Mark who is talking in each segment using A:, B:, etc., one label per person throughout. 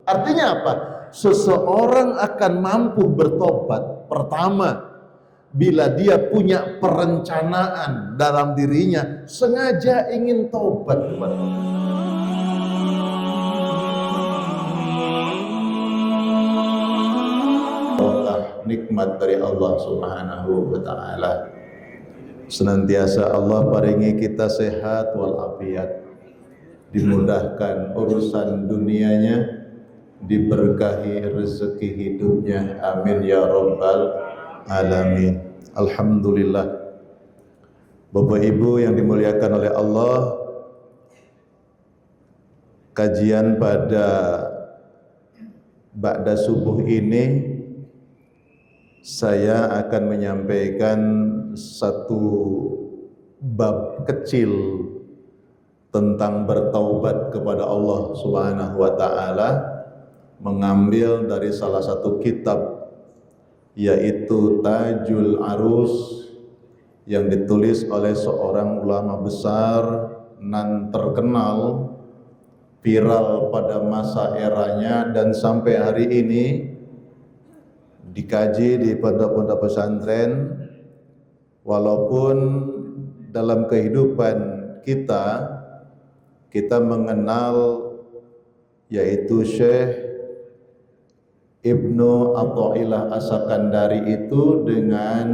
A: Artinya apa? Seseorang akan mampu bertobat pertama bila dia punya perencanaan dalam dirinya, sengaja ingin tobat kepada Allah. Nikmat dari Allah Subhanahu wa taala. Senantiasa Allah paringi kita sehat walafiat, dimudahkan urusan dunianya, diberkahi rezeki hidupnya. Amin ya rabbal alamin. Alhamdulillah. Bapak Ibu yang dimuliakan oleh Allah, kajian pada ba'da subuh ini saya akan menyampaikan satu bab kecil tentang bertaubat kepada Allah Subhanahu wa taala, mengambil dari salah satu kitab yaitu Tajul Arus yang ditulis oleh seorang ulama besar nan terkenal, viral pada masa eranya dan sampai hari ini dikaji di pondok-pondok pesantren. Walaupun dalam kehidupan kita mengenal yaitu Syekh Ibnu Athaillah As-Sakandari itu dengan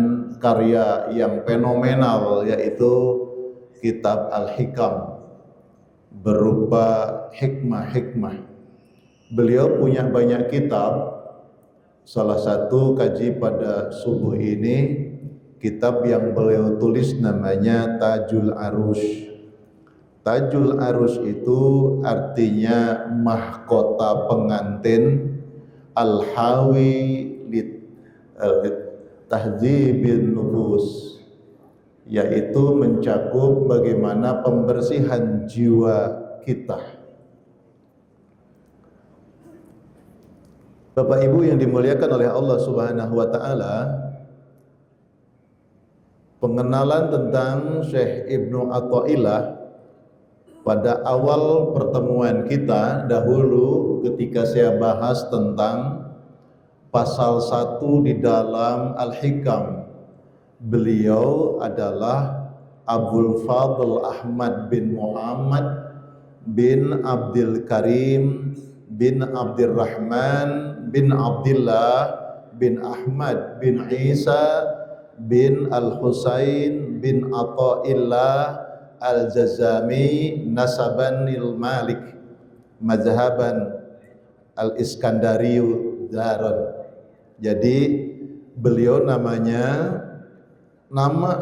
A: karya yang fenomenal yaitu kitab Al-Hikam berupa hikmah-hikmah. Beliau punya banyak kitab. Salah satu kaji pada subuh ini, kitab yang beliau tulis namanya Tajul Arus. Tajul Arus itu artinya mahkota pengantin, al-hawi tahdzibin nufus, yaitu mencakup bagaimana pembersihan jiwa kita. Bapak Ibu yang dimuliakan oleh Allah Subhanahu wa taala, pengenalan tentang Syekh Ibnu Athaillah pada awal pertemuan kita dahulu ketika saya bahas tentang pasal 1 di dalam Al-Hikam. Beliau adalah Abdul Fadl Ahmad bin Muhammad bin Abdul Karim bin Abdurrahman bin Abdullah bin Ahmad bin Isa bin Al-Husain bin Athaillah Al-Jazami nasabanil Malik mazhaban Al-Iskandariyu Daron. Jadi beliau nama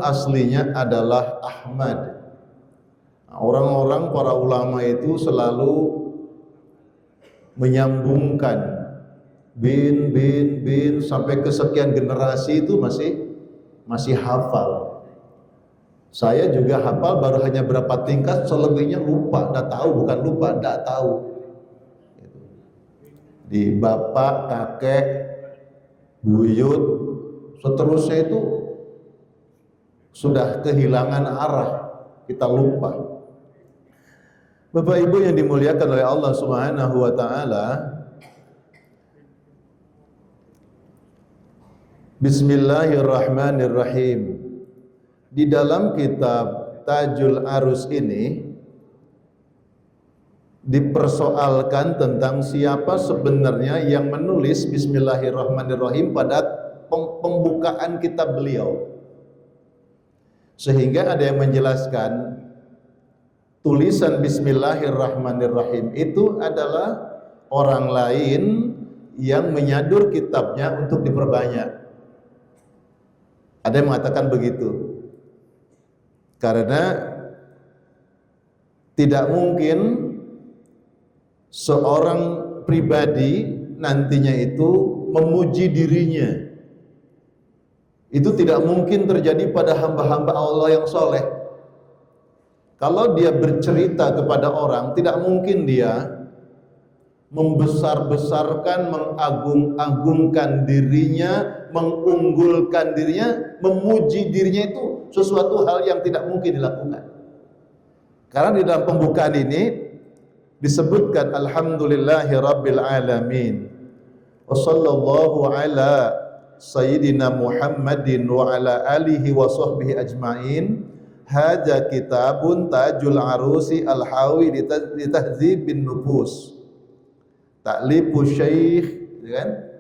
A: aslinya adalah Ahmad. Orang-orang para ulama itu selalu menyambungkan bin sampai kesekian generasi itu masih hafal. Saya juga hafal baru hanya berapa tingkat, selebihnya lupa, enggak tahu, bukan lupa, enggak tahu. Di bapak, kakek, buyut, seterusnya itu sudah kehilangan arah, kita lupa. Bapak Ibu yang dimuliakan oleh Allah Subhanahu wa taala, Bismillahirrahmanirrahim. Di dalam kitab Tajul Arus ini dipersoalkan tentang siapa sebenarnya yang menulis Bismillahirrahmanirrahim pada pembukaan kitab beliau. Sehingga ada yang menjelaskan tulisan Bismillahirrahmanirrahim itu adalah orang lain yang menyadur kitabnya untuk diperbanyak. Ada yang mengatakan begitu. Karena tidak mungkin seorang pribadi nantinya itu memuji dirinya. Itu tidak mungkin terjadi pada hamba-hamba Allah yang soleh. Kalau dia bercerita kepada orang, tidak mungkin dia membesar-besarkan, mengagung-agungkan dirinya, mengunggulkan dirinya, memuji dirinya. Itu sesuatu hal yang tidak mungkin dilakukan. Karena di dalam pembukaan ini disebutkan alhamdulillahi rabbil alamin wa sallallahu ala sayyidina Muhammadin wa ala alihi wa sahbihi ajmain. Hadza kitabun tajul arusi al-hawi li tahdzibin nufus ta'lifu syekh, kan,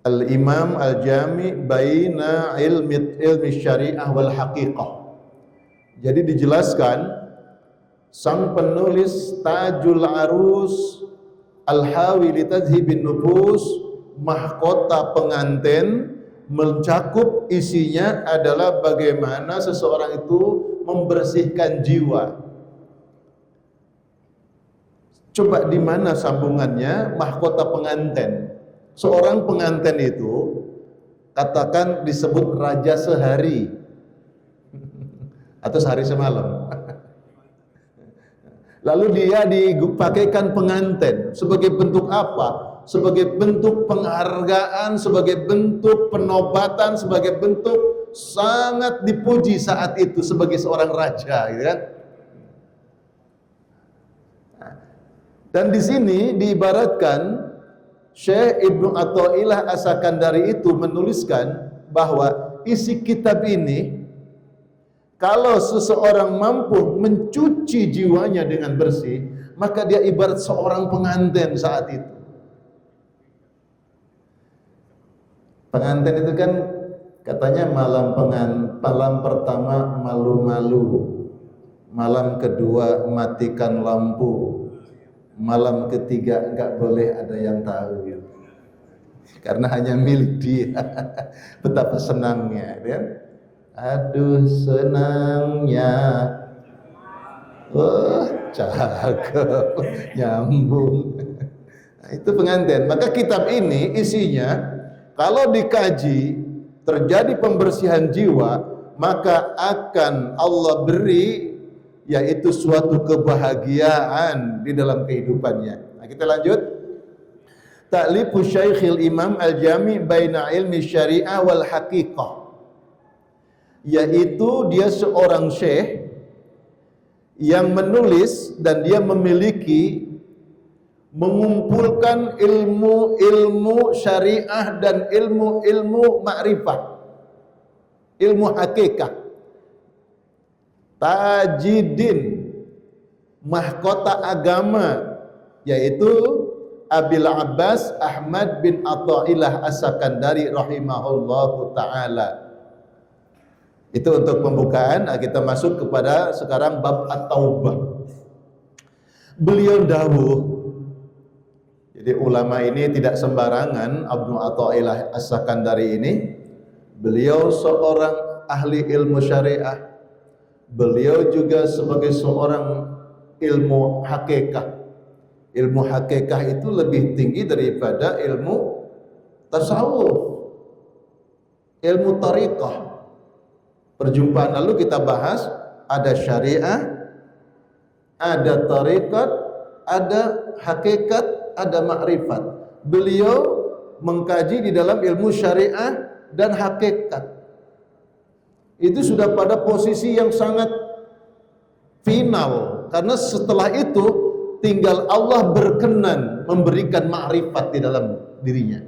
A: al-imam al-jami baina ilmi syariah wal haqiqah. Jadi dijelaskan sang penulis Tajul Arus al-hawi li tahdzibin nufus, mahkota pengantin, mencakup isinya adalah bagaimana seseorang itu membersihkan jiwa. Coba di mana sambungannya mahkota pengantin? Seorang pengantin itu katakan disebut raja sehari atau sehari semalam. Lalu dia dipakaikan pengantin sebagai bentuk apa? Sebagai bentuk penghargaan, sebagai bentuk penobatan, sebagai bentuk sangat dipuji saat itu sebagai seorang raja, gitu kan? Dan di sini diibaratkan Syekh Ibnu Athaillah As-Sakandari itu menuliskan bahwa isi kitab ini, kalau seseorang mampu mencuci jiwanya dengan bersih, maka dia ibarat seorang pengantin saat itu. Pengantin itu kan katanya malam pertama malu-malu, malam kedua matikan lampu, malam ketiga enggak boleh ada yang tahu, karena hanya milik dia. Betapa senangnya, kan? Aduh senangnya, wah cakep, nyambung. Nah, itu pengantin. Maka kitab ini isinya, kalau dikaji terjadi pembersihan jiwa, maka akan Allah beri yaitu suatu kebahagiaan di dalam kehidupannya. Nah, kita lanjut. Ta'lifu Syekhil Imam Al-Jami baina ilmi syariah wal haqiqah. Yaitu dia seorang syekh yang menulis dan dia memiliki mengumpulkan ilmu-ilmu syariah dan ilmu-ilmu ma'rifah, ilmu hakikat. Tajidin, mahkota agama, yaitu Abil Abbas Ahmad bin Athaillah As-Sakandari rahimahullahu ta'ala. Itu untuk pembukaan. Kita masuk kepada sekarang bab At-Taubah. Beliau dawuh, jadi ulama ini tidak sembarangan. Ibnu Athaillah As-Sakandari ini, beliau seorang ahli ilmu syariah, beliau juga sebagai seorang ilmu hakikat. Ilmu hakikat itu lebih tinggi daripada ilmu tasawuf, ilmu tariqah. Perjumpaan lalu kita bahas ada syariah, ada tariqat, ada hakikat, ada makrifat. Beliau mengkaji di dalam ilmu syariah dan hakikat. Itu sudah pada posisi yang sangat final, karena setelah itu tinggal Allah berkenan memberikan makrifat di dalam dirinya.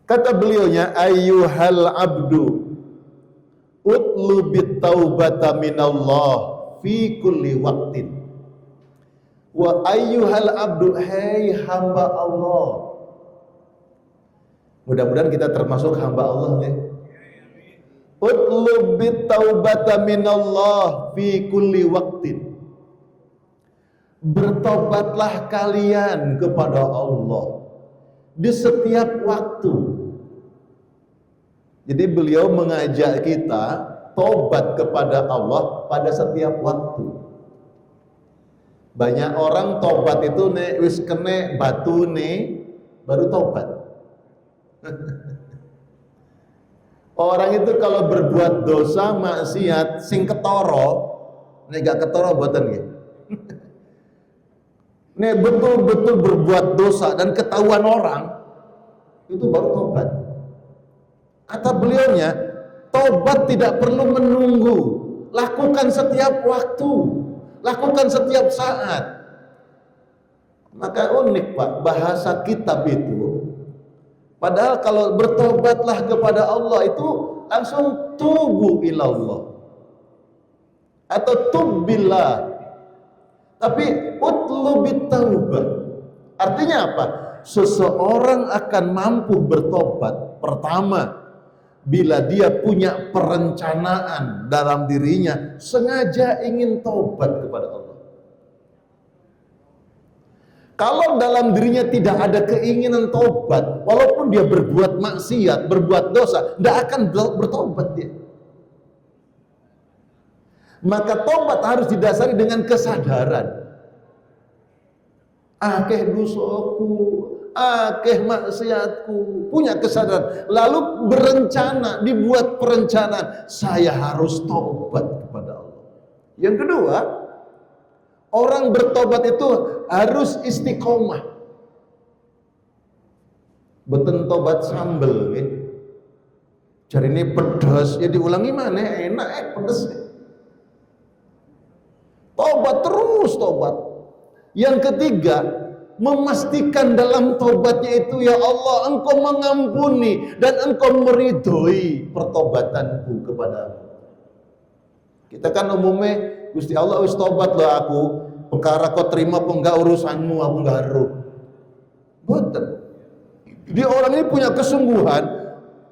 A: Kata beliaunya, ayyuhal abdu utlubit taubata minallah fi kulli waqtin. Wa ayyuhal abdu, hai hamba Allah. Mudah-mudahan kita termasuk hamba Allah, ya. Utlubit taubata minallah fi kulli waqtin. Bertobatlah kalian kepada Allah di setiap waktu. Jadi beliau mengajak kita tobat kepada Allah pada setiap waktu. Banyak orang tobat itu nek wis kene batune baru tobat. Orang itu kalau berbuat dosa maksiat sing ketara, nek gak ketara mboten nggih. Nek betul-betul berbuat dosa dan ketahuan orang, itu baru tobat. Kata beliaunya, tobat tidak perlu menunggu, lakukan setiap waktu. lakukan setiap saat. Maka unik Pak, bahasa kitab itu. Padahal kalau bertobatlah kepada Allah itu langsung tubu ilallah atau tubbillah. Tapi utlubit taubah. Artinya apa? Seseorang akan mampu bertobat pertama bila dia punya perencanaan dalam dirinya, sengaja ingin tobat kepada Allah. Kalau dalam dirinya tidak ada keinginan tobat, walaupun dia berbuat maksiat, berbuat dosa, tidak akan bertobat dia. Maka tobat harus didasari dengan kesadaran. Akeh dosaku, akeh maksiatku, punya kesadaran, lalu berencana, dibuat perencanaan, saya harus tobat kepada Allah. Yang kedua, orang bertobat itu harus istiqomah. Beten tobat sambel nih. Cari ini pedas, ya diulangi mana enak pedas. Tobat terus tobat. Yang ketiga, memastikan dalam tobatnya itu, ya Allah, Engkau mengampuni dan Engkau meridhoi pertobatanku kepadamu. Kita kan umumnya, Gusti Allah wis tobat loh aku, perkara kau terima apa enggak urusanmu, aku enggak haru. Betul. Dia orang ini punya kesungguhan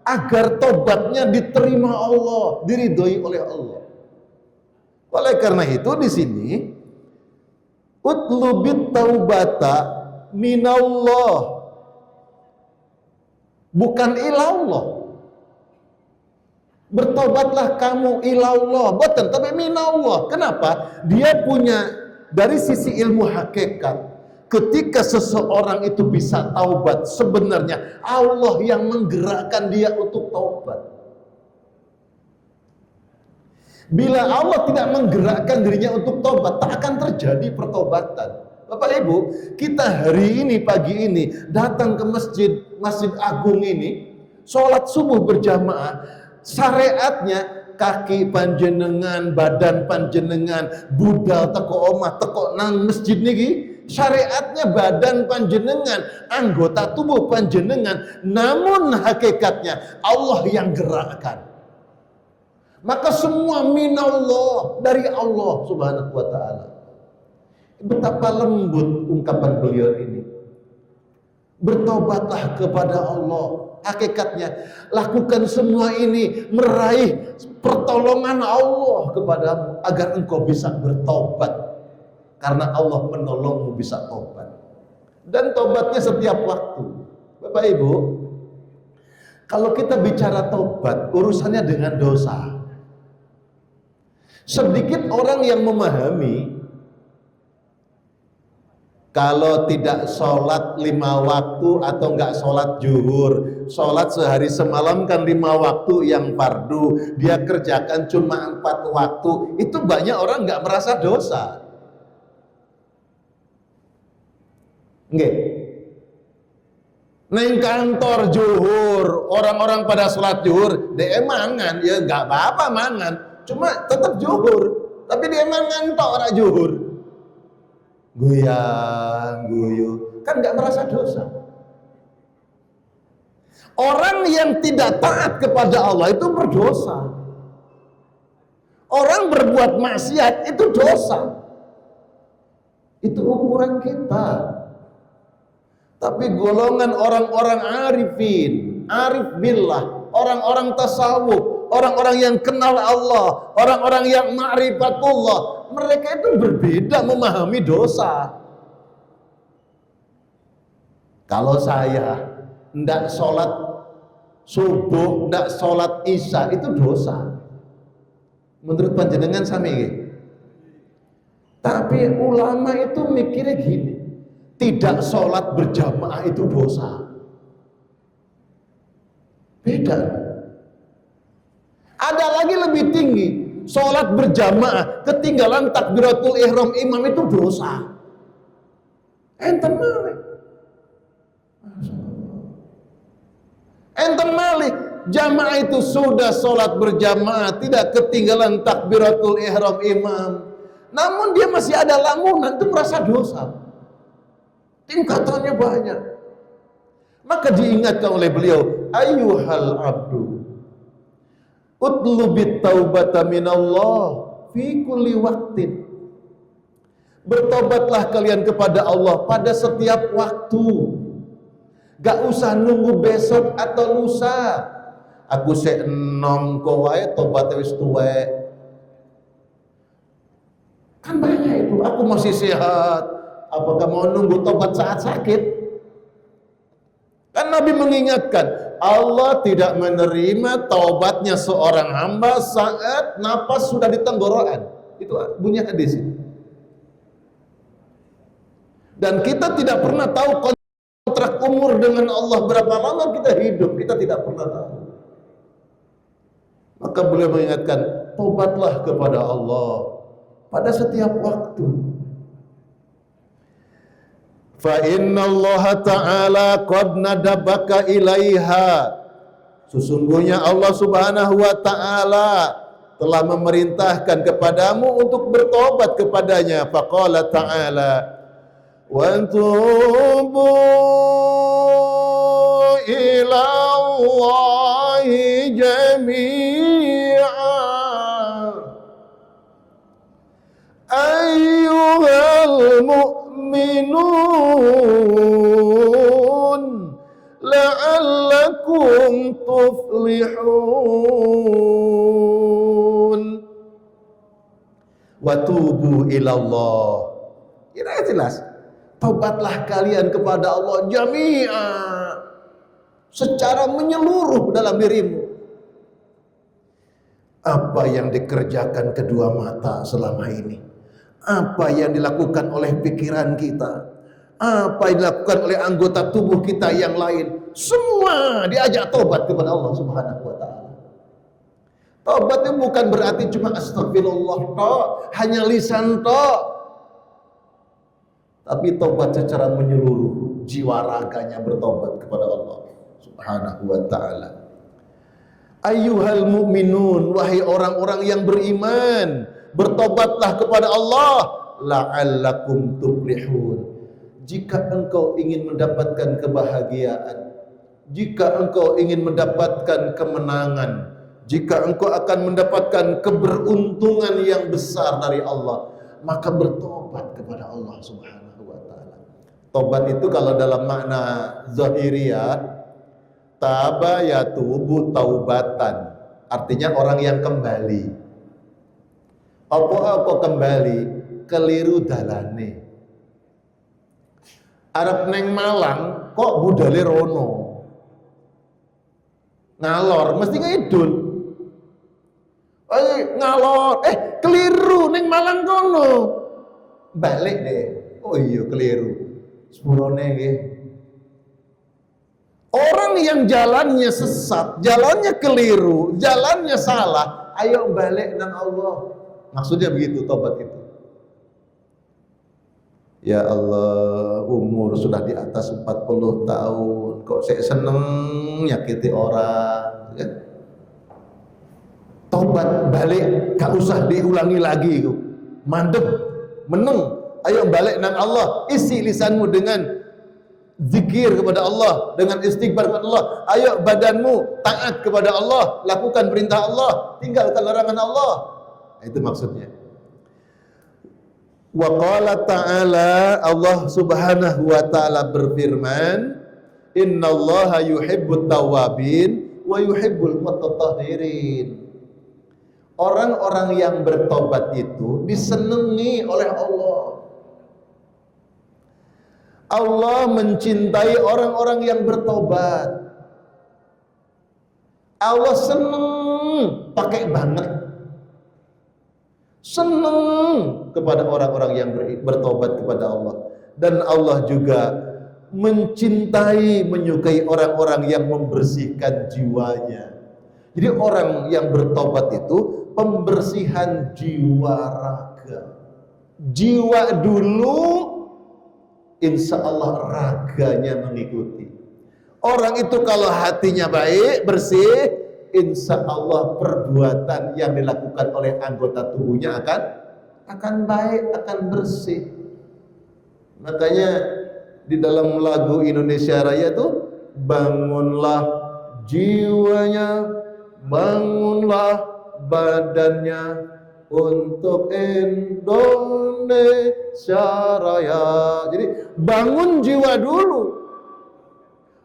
A: agar tobatnya diterima Allah, diridhoi oleh Allah. Oleh karena itu di sini utlubit taubata minallah, bukan ilallah. Bertobatlah kamu ilallah, betul, tapi minallah. Kenapa? Dia punya dari sisi ilmu hakikat, ketika seseorang itu bisa taubat, sebenarnya Allah yang menggerakkan dia untuk taubat. Bila Allah tidak menggerakkan dirinya untuk taubat, tak akan terjadi pertobatan. Bapak Ibu, kita hari ini, pagi ini, datang ke Masjid Agung ini, sholat subuh berjamaah, syariatnya kaki panjenengan, badan panjenengan, budal teko omah, teko nang masjid niki, syariatnya badan panjenengan, anggota tubuh panjenengan, namun hakikatnya Allah yang gerakkan. Maka semua minallah, dari Allah subhanahu wa ta'ala. Betapa lembut ungkapan beliau ini. Bertobatlah kepada Allah. Hakikatnya, lakukan semua ini meraih pertolongan Allah kepadamu agar engkau bisa bertobat. Karena Allah menolongmu bisa tobat. Dan tobatnya setiap waktu. Bapak Ibu, kalau kita bicara tobat, urusannya dengan dosa. Sedikit orang yang memahami kalau tidak sholat 5 waktu atau enggak sholat zuhur, sholat sehari semalam kan 5 waktu yang fardu, dia kerjakan cuma 4 waktu, itu banyak orang enggak merasa dosa. Nggih. Neng kantor zuhur, orang-orang pada sholat zuhur, dia mangan, ya enggak apa-apa mangan. Cuma tetap zuhur, tapi dia mangan tok ora zuhur. Goyang, guyu, kan nggak merasa dosa. Orang yang tidak taat kepada Allah itu berdosa. Orang berbuat maksiat itu dosa. Itu ukuran kita. Tapi golongan orang-orang arifin, arif billah, orang-orang tasawuf, orang-orang yang kenal Allah, orang-orang yang ma'rifatullah, mereka itu berbeda memahami dosa. Kalau saya tidak sholat subuh, tidak sholat isya, itu dosa. Menurut panjenengan sami. Tapi ulama itu mikirnya gini, tidak sholat berjamaah itu dosa. Beda. Ada lagi lebih tinggi, sholat berjamaah, ketinggalan takbiratul ihram imam itu dosa. Enten malih. Enten malih, jamaah itu sudah sholat berjamaah, tidak ketinggalan takbiratul ihram imam. namun dia masih ada lamunan, itu merasa dosa. Tingkatannya banyak. Maka diingatkan oleh beliau, ayyuhal abdu utlubit taubata minallah fi kulli waqtin. Bertobatlah kalian kepada Allah pada setiap waktu. Gak usah nunggu besok atau lusa. Aku enom kowe tobat wis tuwek. Kan banyak itu, aku masih sehat. Apakah mau nunggu tobat saat sakit? Kan Nabi mengingatkan, Allah tidak menerima taubatnya seorang hamba saat napas sudah di tenggorokan. Itu bunyi hadis. Dan kita tidak pernah tahu kontrak umur dengan Allah berapa lama kita hidup, kita tidak pernah tahu. Maka beliau mengingatkan, taubatlah kepada Allah pada setiap waktu. Fa inna Allah Ta'ala qad nadabaka ilaiha. Sesungguhnya Allah Subhanahu wa Ta'ala telah memerintahkan kepadamu untuk bertobat kepadanya. Faqala Ta'ala wa tubu ila Allahi jami'a ayyuhal mu'minun la'allakum tuflihun wa tubu ilallah. Kira jelas, taubatlah kalian kepada Allah jami'a, secara menyeluruh dalam dirimu. Apa yang dikerjakan kedua mata selama ini, apa yang dilakukan oleh pikiran kita, apa yang dilakukan oleh anggota tubuh kita yang lain, semua diajak taubat kepada Allah Subhanahu wa Ta'ala. Taubat itu bukan berarti cuma astagfirullah tok, hanya lisan tok, tapi taubat secara menyeluruh, jiwa raganya bertobat kepada Allah Subhanahu wa Ta'ala. Ayyuhal mu'minun, wahai orang-orang yang beriman, bertobatlah kepada Allah la'allakum tuflihun. Jika engkau ingin mendapatkan kebahagiaan, jika engkau ingin mendapatkan kemenangan, jika engkau akan mendapatkan keberuntungan yang besar dari Allah, maka bertobat kepada Allah Subhanahu wa Ta'ala. Tobat itu kalau dalam makna zahiriyah, taba yatubu taubatan, artinya orang yang kembali. Apa kembali? Keliru dalane. Arep neng Malang kok budale rono. Ngalor, mesti ngidul. Ngalor, keliru neng Malang kono. Balik deh. Oh iya keliru. Sepurone nggih. Orang yang jalannya sesat, jalannya keliru, jalannya salah, ayo balik nang Allah. Maksudnya begitu tobat itu. Ya Allah, umur sudah di atas 40 tahun, kok saya seneng nyakiti orang, ya? Tobat balik, gak usah diulangi lagi. Mandek, meneng, ayo balik nang Allah. Isi lisanmu dengan zikir kepada Allah, dengan istighfar kepada Allah. Ayo badanmu taat kepada Allah, lakukan perintah Allah, tinggalkan larangan Allah. Itu maksudnya. Wa qala ta'ala, Allah Subhanahu wa Ta'ala berfirman, innallaha yuhibbut tawwabin wa yuhibbul mutatahhirin. Orang-orang yang bertobat itu disenangi oleh Allah. Allah mencintai orang-orang yang bertobat. Allah senang, pakai banget. Senang kepada orang-orang yang bertobat kepada Allah. Dan Allah juga mencintai, menyukai orang-orang yang membersihkan jiwanya. Jadi orang yang bertobat itu pembersihan jiwa raga. Jiwa dulu, insya Allah raganya mengikuti. Orang itu kalau hatinya baik, bersih, insya Allah perbuatan yang dilakukan oleh anggota tubuhnya akan akan baik, akan bersih. Makanya di dalam lagu Indonesia Raya tuh, bangunlah jiwanya, bangunlah badannya untuk Indonesia Raya. Jadi bangun jiwa dulu.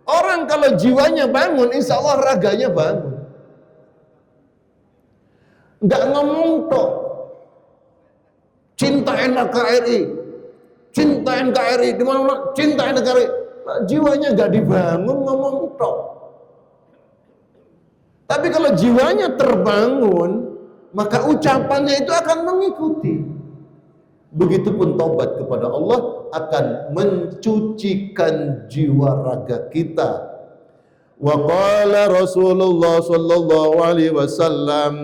A: Orang kalau jiwanya bangun, insya Allah raganya bangun. Nggak ngomong tok, cinta NKRI, cinta NKRI, di mana cinta NKRI, jiwanya nggak dibangun, ngomong tok. Tapi kalau jiwanya terbangun, maka ucapannya itu akan mengikuti. Begitupun taubat kepada Allah akan mencucikan jiwa raga kita. Wa qala Rasulullah sallallahu alaihi wasallam,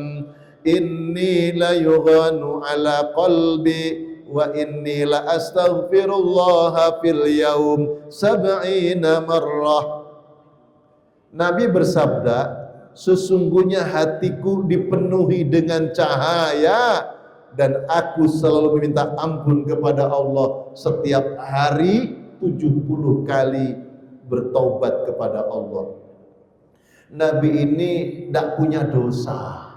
A: inni la yughanu ala qalbi wa inni la astaghfirullah fil yaum 70 marrah. Nabi bersabda, sesungguhnya hatiku dipenuhi dengan cahaya dan aku selalu meminta ampun kepada Allah setiap hari 70 kali bertaubat kepada Allah. Nabi ini tidak punya dosa,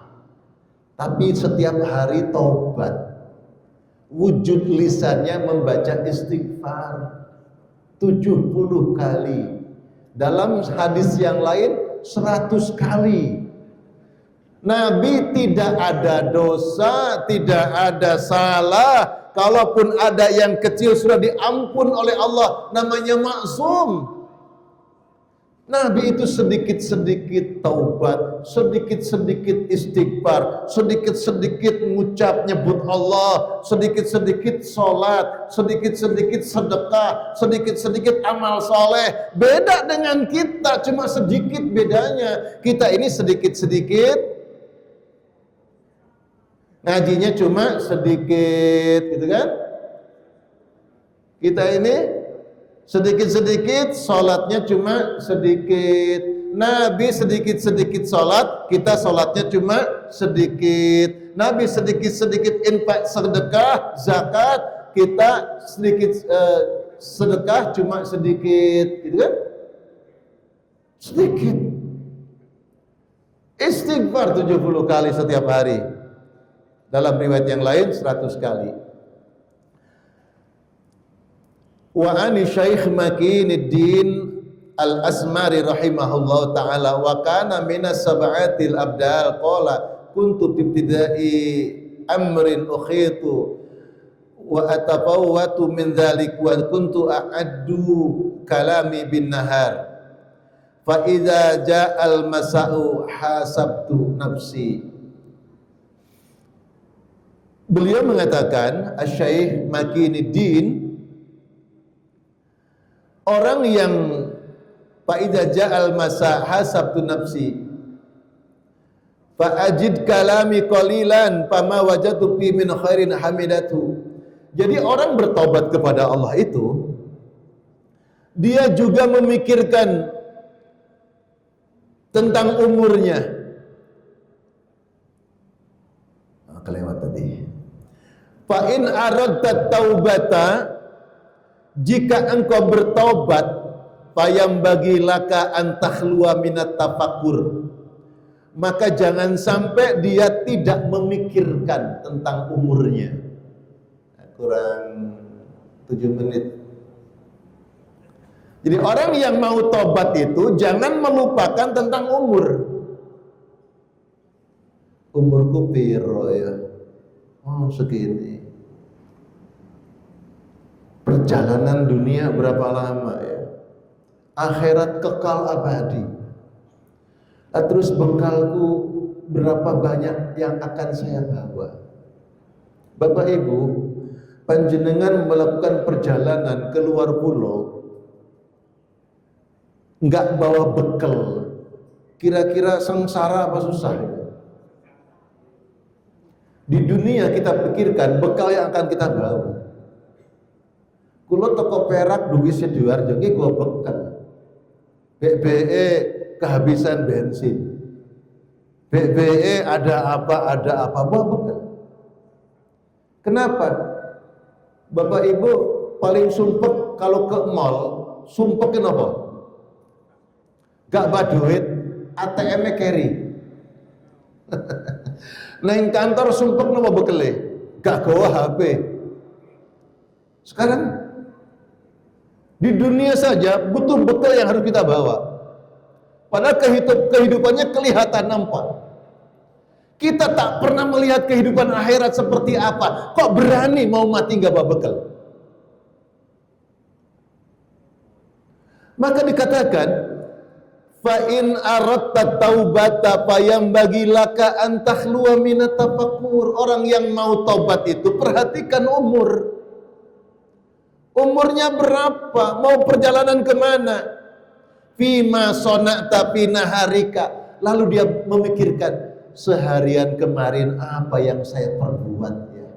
A: tapi setiap hari taubat. Wujud lisannya membaca istighfar 70 kali. Dalam hadis yang lain 100 kali. Nabi tidak ada dosa, tidak ada salah. Kalaupun ada yang kecil sudah diampun oleh Allah, namanya maksum. Nabi itu sedikit-sedikit taubat, sedikit-sedikit istighfar, sedikit-sedikit ngucap nyebut Allah, sedikit-sedikit sholat, sedikit-sedikit sedekah, sedikit-sedikit amal soleh. Beda dengan kita, cuma sedikit bedanya. Kita ini sedikit-sedikit, ngajinya cuma sedikit, gitu kan? Kita ini sedikit-sedikit, sholatnya cuma sedikit. Nabi sedikit-sedikit sholat, kita sholatnya cuma sedikit. Nabi sedikit-sedikit infak, sedekah, zakat, kita sedikit sedekah cuma sedikit, gitu kan? Sedikit. Istighfar 70 kali setiap hari. Dalam riwayat yang lain 100 kali. Wa ani Syekh Makinuddin Al-Asmari rahimahullah ta'ala wa kana minas sab'atil abdal qala kuntu ibtida'i amrin ukhitu wa atafawwatu min dhalik wa kuntu a'addu kalami bin nahar fa idza ja'al masa'u hasabtu nafsi. Beliau mengatakan, Syekh Makinuddin, orang yang fa'idha ja'al masa hasabtu nafsi fa'ajid kalami qalilan fama wajatu fi min khairin hamidatu. Jadi orang bertobat kepada Allah itu, dia juga memikirkan tentang umurnya. Kelewat tadi. Fa'in aradta taubata, jika engkau bertobat, payam bagi laka antakhluwa minat tafakur, maka jangan sampai dia tidak memikirkan tentang umurnya. Kurang 7 menit. Jadi orang yang mau tobat itu jangan melupakan tentang umur. Umurku piro ya? Oh segini. Perjalanan dunia berapa lama ya? Akhirat kekal abadi. Terus bekalku berapa banyak yang akan saya bawa? Bapak Ibu, panjenengan melakukan perjalanan ke luar pulau, nggak bawa bekal, kira-kira sengsara apa susah? Di dunia kita pikirkan bekal yang akan kita bawa. Kulo toko Perak dugi Sidoarjo iki gua bekal. BBE kehabisan bensin. BBE ada apa bawa bekal. Kenapa? Bapak Ibu paling sumpek kalau ke mall, sumpek kenapa? Gak baduit, ATM-nya carry. Neng kantor sumpek nama bekele, gak gawa HP. Sekarang di dunia saja butuh bekal yang harus kita bawa. Padahal kehidupannya kelihatan nampak. Kita tak pernah melihat kehidupan akhirat seperti apa. Kok berani mau mati gak bawa bekal? Maka dikatakan, fa in aradta taubata fayambagi laka an takhluwa minat tafakkur. Orang yang mau taubat itu perhatikan umur. Umurnya berapa? Mau perjalanan kemana? Fima sona'ta fi naharika. Lalu dia memikirkan, seharian kemarin apa yang saya perbuat ya?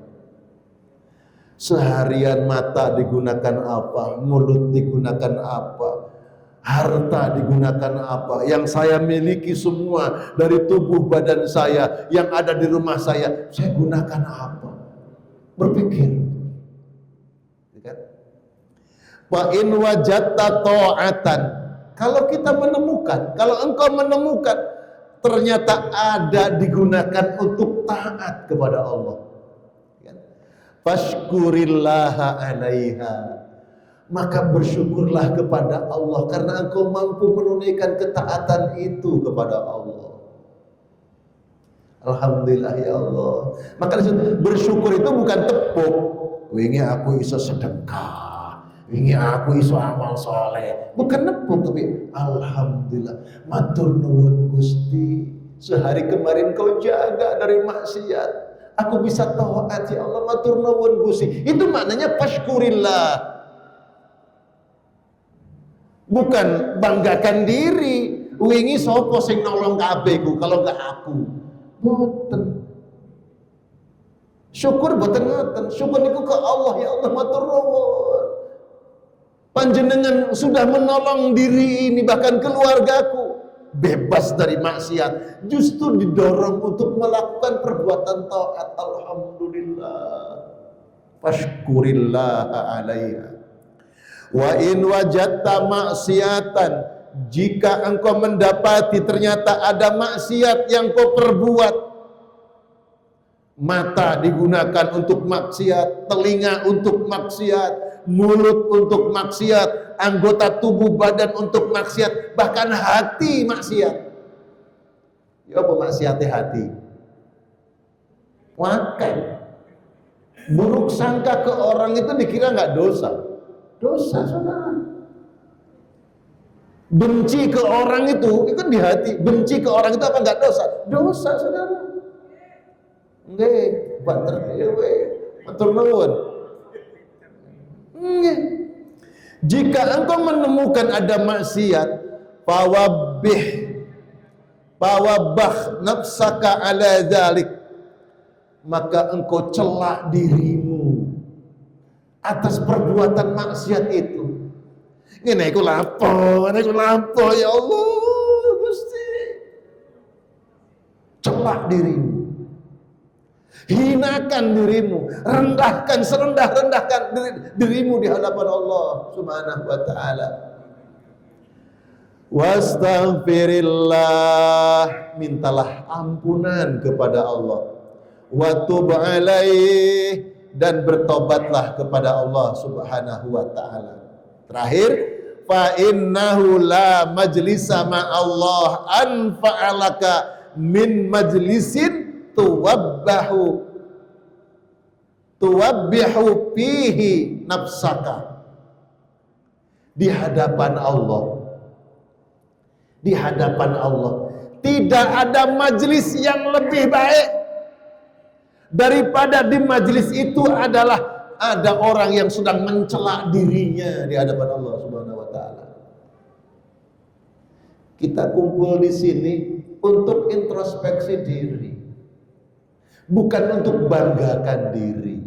A: Seharian mata digunakan apa? Mulut digunakan apa? Harta digunakan apa? Yang saya miliki semua dari tubuh badan saya, yang ada di rumah saya gunakan apa? Berpikir. Wa in wajadta ta'atan. Kalau kita menemukan, kalau engkau menemukan ternyata ada digunakan untuk taat kepada Allah, fashkurillaha 'alaiha. Maka bersyukurlah kepada Allah karena engkau mampu menunaikan ketaatan itu kepada Allah. Alhamdulillah ya Allah. Maka bersyukur itu bukan tepuk. Wingi aku iso sedekah, wingi aku iso amal soleh. Bukan nepuk tapi alhamdulillah. Matur nuwun Gusti. Sehari kemarin kau jaga dari maksiat. Aku bisa taat ya Allah, matur nuwun Gusti. Itu maknanya fashkurillah. Bukan banggakan diri. Wingi sapa sing nolong kabeh ku kalau gak aku. Boten. Syukur boten ngoten. Syukur niku ke Allah, ya Allah matur nuwun. Panjenengan sudah menolong diri ini bahkan keluargaku bebas dari maksiat. Justru didorong untuk melakukan perbuatan taat. Alhamdulillah. Fashkurillah 'alaiha. Wa in wajadta maksiatan, jika engkau mendapati ternyata ada maksiat yang kau perbuat, mata digunakan untuk maksiat, telinga untuk maksiat, mulut untuk maksiat, anggota tubuh badan untuk maksiat, bahkan hati maksiat. Ya apa maksiatnya hati? Makan. Buruk sangka ke orang itu dikira nggak dosa. Dosa saudara. Benci ke orang itu kan di hati. Benci ke orang itu apa enggak dosa? Dosa saudara. Nggih, banter dewe. Matur nuwun. Nggih. Jika engkau menemukan ada maksiat, fawabah nafsaka ala dzalik, maka engkau celak dirimu atas perbuatan maksiat itu. Ngene iku lapo ya Allah Gusti. Celak dirimu. Hinakan dirimu, rendahkan serendah-rendahkan dirimu di hadapan Allah Subhanahu wa taala. Wastaghfirillah, mintalah ampunan kepada Allah. Wa tub alaih, dan bertobatlah kepada Allah Subhanahu wa taala. Terakhir, fa innahu la majlisa ma Allah anfa'alaka min majlisin tuwabbihu fihi nafsaka. Di hadapan Allah tidak ada majlis yang lebih baik daripada di majlis itu adalah ada orang yang sedang mencela dirinya di hadapan Allah Subhanahu wa taala. Kita kumpul di sini untuk introspeksi diri, bukan untuk banggakan diri.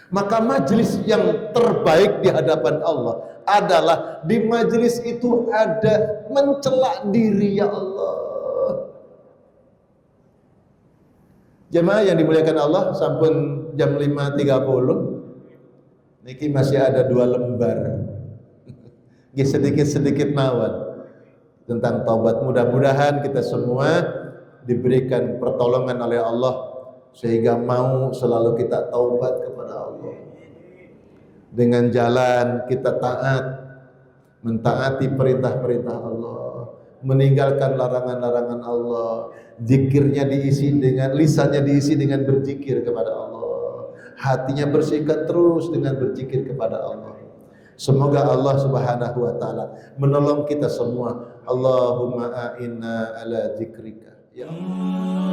A: Maka majlis yang terbaik di hadapan Allah adalah di majlis itu ada mencela diri, ya Allah. Jemaah yang dimuliakan Allah, sampun jam 5.30. Niki masih ada 2 lembar. Sedikit-sedikit mawon tentang taubat. Mudah-mudahan kita semua diberikan pertolongan oleh Allah sehingga mau selalu kita taubat kepada Allah. Dengan jalan kita taat, mentaati perintah-perintah Allah, meninggalkan larangan-larangan Allah, zikirnya diisi dengan, lisannya diisi dengan berzikir kepada Allah, hatinya bersihkan terus dengan berzikir kepada Allah. Semoga Allah Subhanahu wa taala menolong kita semua. Allahumma a'inna ala zikrika ya Allah.